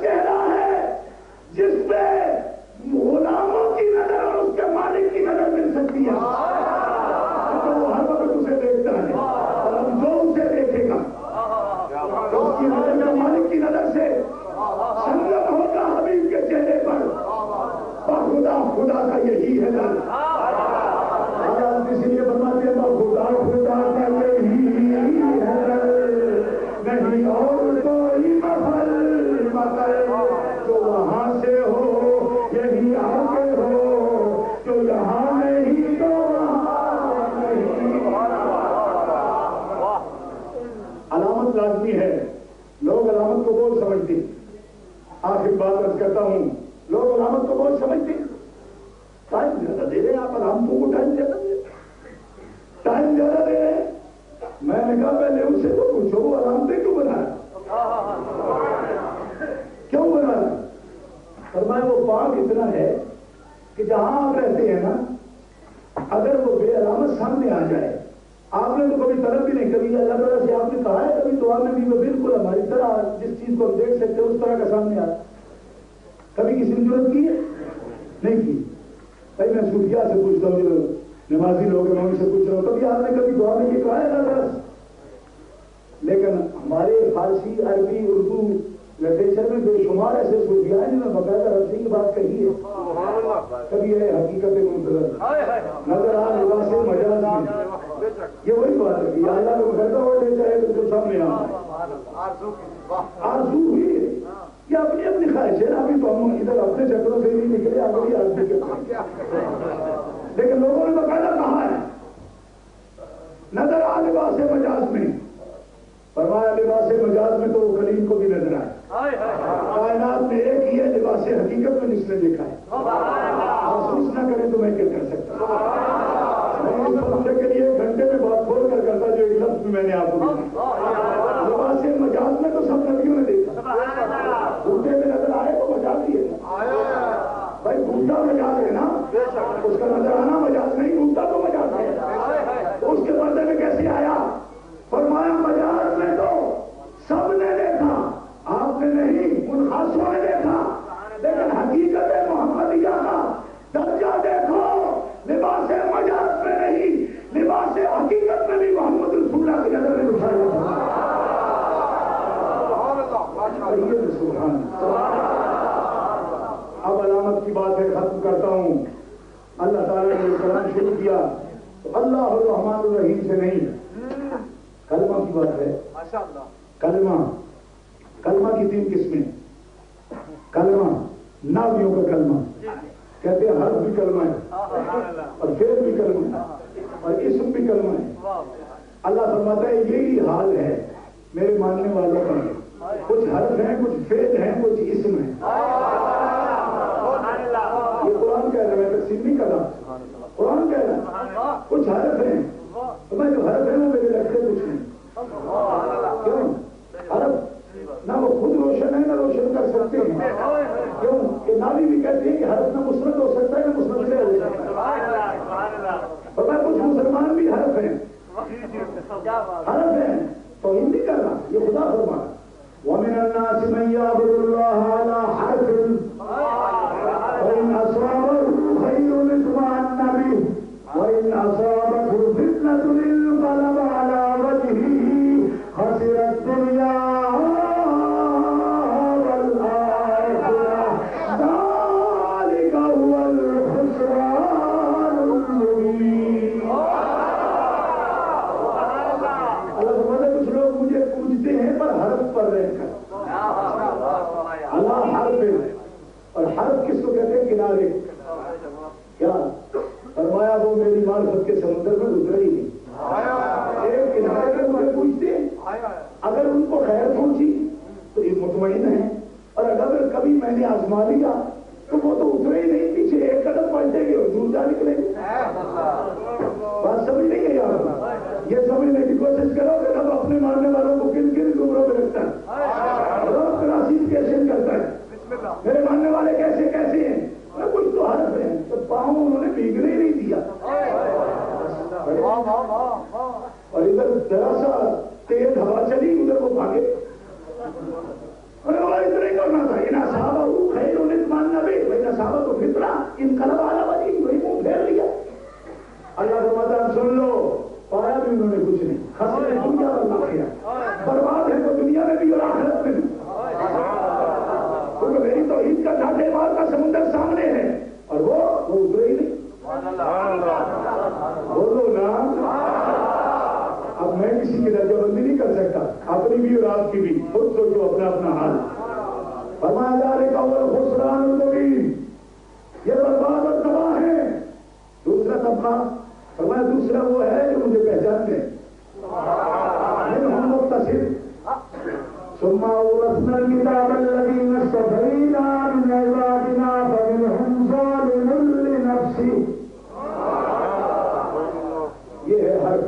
چہرہ ہے جس پہ غلاموں کی نظر اور اس کے مالک کی نظر مل سکتی ہے، تو وہ ہر وقت اسے دیکھتا ہے، اور جو اسے دیکھے گا تو اس کی نظر میں مالک کی نظر سے سنگم ہوگا حبیب کے چہرے پر، خدا خدا کا یہی ہے در، اس لیے فرماتے ہیں خدا خدا کا یہی ہے در، نہیں اور کوئی مفل مگر، جو وہاں سے ہو یہی آگے ہو، جو یہاں نہیں تو وہاں نہیں۔ علامت لازمی ہے، لوگ علامت کو بہت سمجھتے ہیں۔ آخر بات عرض کرتا ہوں، لوگ علامت کو بہت سمجھتے ہیں، ٹائم زیادہ دے رہے ہیں آپ علامتوں کو، ٹائم زیادہ دے رہے ہیں، ٹائم زیادہ دے رہے ہیں۔ میں نے کہا پہلے ان سے تو پوچھو وہ علامتیں کیوں بنا رہے، کیوں بنا رہے؟ فرمایا وہ پاک اتنا ہے کہ جہاں آپ رہتے ہیں نا، اگر وہ بے علامت سامنے آ جائے، آپ نے تو کبھی طلب بھی نہیں، کبھی اللہ تعالیٰ سے آپ نے کہا ہے کبھی دعا میں بھی، وہ بالکل ہماری طرح جس چیز کو ہم دیکھ سکتے ہیں اس طرح کا سامنے آ، کبھی کسی نے ضرورت کی ہے؟ نہیں کی۔ بھائی میں صوفیاء سے پوچھتا ہوں، جو نمازی لوگ ہیں میں ان سے پوچھ رہا ہوں، کبھی آپ نے کبھی دعا میں یہ کہا ہے اللہ تعالیٰ؟ لیکن ہمارے فارسی، عربی، اردو لٹریچر میں بے شمار ایسے صوفیاء ہیں جنہوں نے باقاعدہ رب کی بات کہی ہے، کبھی ہے حقیقت منتظر نظر آ لباس مجاز میں، یہ وہی بات ہے کہ اللہ کو گھرتا ہو لیتا ہے تو سامنے آرزو ہوئی ہے، یہ اپنی اپنی خواہش ہے نا، ابھی تو ہم ادھر اپنے چکروں سے نہیں نکلے، آگے بھی آرزو کرتے ہیں، لیکن لوگوں نے باقاعدہ کہا ہے نظر آ لباس مجاز میں، فرمایا لباس مجاز میں تو وہ کلیم کو بھی نظر آئے، کائنات میں ایک ہی ہے لباس حقیقت میں جس نے دیکھا ہے، محسوس نہ کرے تو میں کیا کر سکتا ہوں؟ میں اس مسئلے کے لیے ایک گھنٹے میں بات کھول کر کرتا جو ایک لفظ میں نے آپ کو دیا، لباس مجاز میں تو سب نبیوں نے دیکھا، بھوٹے میں نظر آئے تو مجاز ہی ہے، بھائی بھوٹا مجاز ہے نا، اس کا نظر آنا مجاز نہیں، بھوٹا تو مجاز ہے، اس کے پردے میں کیسے آیا؟ فرمایا مجاز میں تو سب نے دیکھا، آپ نے نہیں، ان خاصوں نے دیکھا، لیکن حقیقت محمدیہ کا درجہ دیکھو، لباس مجاز میں نہیں، لباس حقیقت میں بھی محمد رسول اللہ کی نظر میں اٹھایا۔ اب علامت کی بات ہے، ختم کرتا ہوں۔ اللہ تعالیٰ نے کلام شروع کیا تو اللہ الرحمن الرحیم سے نہیں، کلمہ کی بات ہے، کلمہ کی 3 قسمیں، کلمہ ناویوں کا کلمہ کہتے ہیں، حرف بھی کلمہ ہے اور فعل بھی کلمہ ہے اور اسم بھی کلمہ ہے۔ اللہ فرماتا ہے یہی حال ہے میرے ماننے والوں کا، کچھ حرف ہیں، کچھ فعل ہیں، کچھ اسم ہیں، یہ قرآن کہہ رہا ہے، میں تقسیم نہیں کر رہا، قرآن کہہ رہا ہے کچھ حرف ہیں، تو میں جو حرف ہیں وہ میرے لگتے کچھ نہیں، کیوں؟ حرف نہ وہ خود روشن ہے نہ روشن کر سکتے ہیں، کیوں کہ ناوی بھی کہتے ہیں کہ حرف نہ مسند ہو سکتا ہے نہ مسند سے ہو سکتا ہے، اور میں کچھ مسلمان بھی حرف ہیں، حرف ہیں تو ہندی کر رہا، یہ خدا فرمانا وَمِنَ النَّاسِ مَن يَعْبُدُ اللَّهَ عَلَى حَرْفٍ وَإِنْ أَصَابَهُ خَيْرٌ اطْمَأَنَّ بِهِ وَإِنْ أَصَابَتْهُ فِتْنَةٌ انقَلَبَ عَلَى وَجْهِهِ خَسِرَ الدُّنْيَا وَالْآخِرَةَ ذَلِكَ هُوَ الْخُسْرَانُ الْمُبِينُ۔ اللہ فرماتا ہے کچھ لوگ مجھے پوجتے ہیں پر حرف پر رہ کر، اللہ حرف ہے، اور حرف کس کو کہتے ہیں؟ کنارے، کیا فرمایا وہ میری معرفت کے سمندر میں اترے ہی نہیں، ایک کنارے پہ مجھے پوچھتے ہیں، اگر ان کو خیر پہنچی تو یہ مطمئن ہے، اور اگر کبھی میں نے آزما لیا تو وہ تو اترے ہی نہیں، پیچھے ایک قدم پلٹے گی اور دور جا نکلے گی۔ بات سمجھ نہیں ہے یار، یہ سمجھنے کی کوشش کرو کہ رب اپنے ماننے والوں کو کن کن زمروں میں رکھتا ہے، رب کلاسیفیکیشن کرتا ہے، میرے ماننے والے کیسے کیسے ہیں، کچھ تو حرف ہیں، تو پاؤں انہوں نے بھیگنے ہی نہیں دیا، اور ادھر ذرا سا تیز ہوا چلی ادھر وہ بھاگے، اتنا ہی کرنا تھا، فتنہ انقلب علی وجہہ، وہی منہ پھیر لیا۔ اللہ فرماتا ہے سن لو، پایا بھی انہوں نے کچھ نہیں، خسرے دنیا والآخرہ، برباد ہے وہ دنیا میں بھی اور آخرت میں بھی، کیونکہ میری توحید کا ڈھاٹے مار کا سمندر سامنے ہے اور وہ اترے ہی نہیں۔ بولو نا، اب میں کسی کی درجہ بندی نہیں کر سکتا، اپنی بھی اور آپ کی بھی، خود سوچو اپنا اپنا حال۔ فرمایا ذالک هو الخسران المبین، یہ برباد اور تباہ ہے۔ دوسرا طبقہ فرمایا دوسرا وہ ہے جو مجھے پہچانتے ہیں، منہم مقتصد ثم اورثنا الکتاب الذین اصطفینا من عبادنا فمنہم ظالم لنفسہ، یہ ہے ہر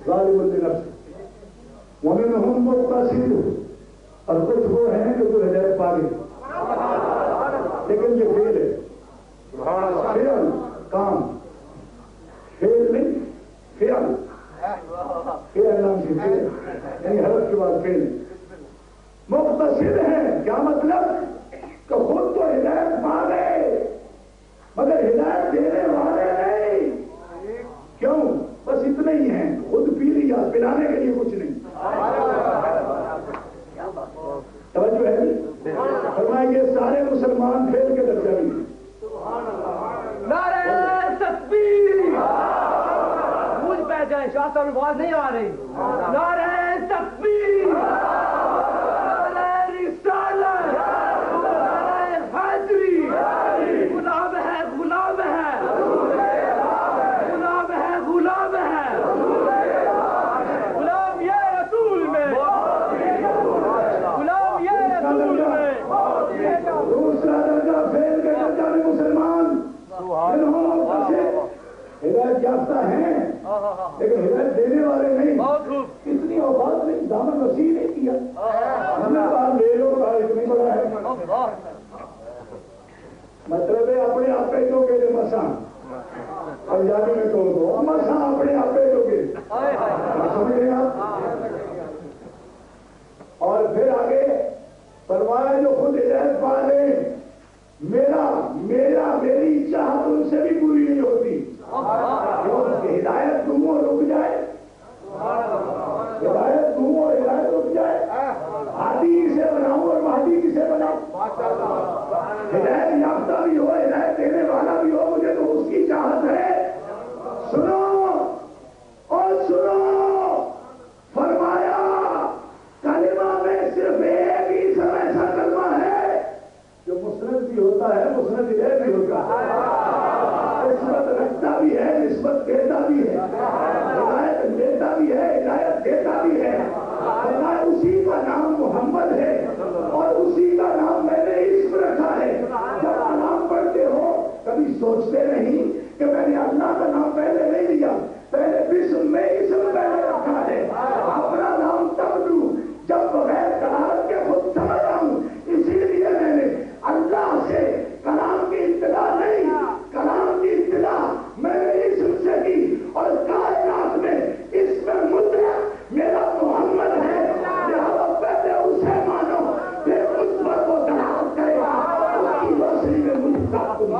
ظالم لنفسہ، ومنہم مقتصد، اور کچھ وہ ہیں جو تو ہدایت پا گئے، لیکن یہ فعل ہے، فعل کام، فعل نہیں فعل، فعل نام سے فعل، یعنی حرف کے بعد فعل۔ مقتصد ہے کیا مطلب کہ خود تو ہدایت پا گئے مگر ہدایت دینے والے نہیں، کیوں؟ بس اتنے ہی ہیں، خود پی لیا، پلانے کے لیے کچھ نہیں۔ توجہ ہے؟ فرمایا یہ سارے مسلمان فیل کے درجہ بھی ہیں۔ نعرہ تکبیر، مجھ پہ جائیں، شاہ صاحب آواز نہیں آ رہی۔ نعرہ تکبیر، نعرہ رسالت، نعرہ حیدری، غلام ہے غلام ہے، غلام ہے غلام ہے، غلام یہ رسول میں، غلام یہ رسول میں۔ دوسرا درجہ فیل کے درجہ میں مسلمان ہدایت یافتہ ہیں لیکن ہدایت دینے والے نہیں، اتنی اوقات نہیں، دامن وسیع نہیں کیا، ہم نے کہا لے لو، کہا اتنی بڑا ہے، مطلب ہے اپنے آپ پہ جو کہ مساں پنجابی میں کہوں تو مساں اپنے آپ پہ جو کہ سمجھ رہے آپ۔ اور پھر آگے فرمایا جو خود ہدایت پا لے، میری چاہت ان سے بھی پوری نہیں ہوتی، ہدایت تم اور رک جائے، ہدایت تم اور ہدایت رک جائے، ہادی کسے بناؤں اور مہدی کسے بناؤں، ہدایت یافتہ بھی ہو، ہدایت دینے والا بھی ہو، مجھے تو اس کی چاہت ہے۔ سنو اور سنو، فرمایا کلمہ میں صرف ایک ہی سب ایسا کلمہ ہے جو مسند بھی ہوتا ہے، مسند الیہ بھی ہوتا ہے، نسبت رکھتا بھی ہے، نسبت دیتا بھی ہے، ہدایت دیتا بھی ہے، ہدایت دیتا بھی ہے۔ فرمایا اسی کا نام محمد ہے اور اسی کا نام میں نے اسم رکھا ہے۔ جب نام پڑھتے ہو کبھی سوچتے نہیں کہ میں نے اللہ کا نام پہلے نہیں لیا، پہلے بسم میں اسم پہلے رکھا ہے، اپنا نام تب لوں جب بغیر قرار کے خود سمجھ آؤں۔ اسی لیے میں نے اللہ سے کلام کی ابتدا نہیں، کلام کی ابتدا میں نے اسم سے کی، اور کائنات میں اس میں مطلق میرا محمد ہے، لہذا پہلے اسے مانو پھر اس پر وہ دلالت کرے گا، اس کی روشنی میں مجھ کا تم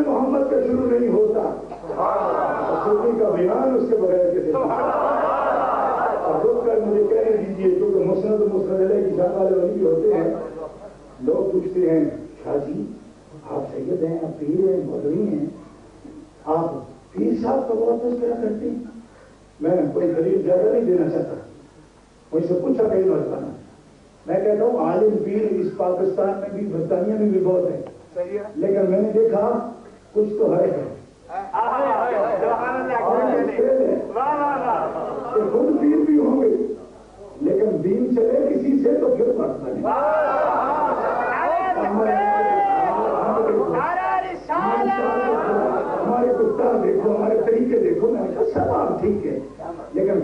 محمد کا شروع نہیں ہوتا، صوفی کا بیان اس کے بغیر کسی اور رک کر مجھے کہنے دیجیے، کیونکہ مسند علیہ کی شان والے ولی بھی ہوتے ہیں، لوگ پوچھتے ہیں شاہ جی آپ سید ہیں، آپ پیر ہیں، مولوی ہیں، آپ پیر صاحب کا بہت تذکرہ کرتے ہیں۔ میں کوئی دلیل زیادہ نہیں دینا چاہتا، مجھ سے پوچھا کئی مرتبہ، میں کہتا ہوں عالم پیر اس پاکستان میں بھی برطانیہ میں بھی بہت ہے، لیکن میں نے دیکھا کچھ تو ہے خود پیر بھی ہوں گے لیکن دین چلے کسی سے تو پھر مسئلہ نہیں۔ ہمارے کتا دیکھو، ہمارے طریقے دیکھو، میں نے کہا سب آپ ٹھیک ہے لیکن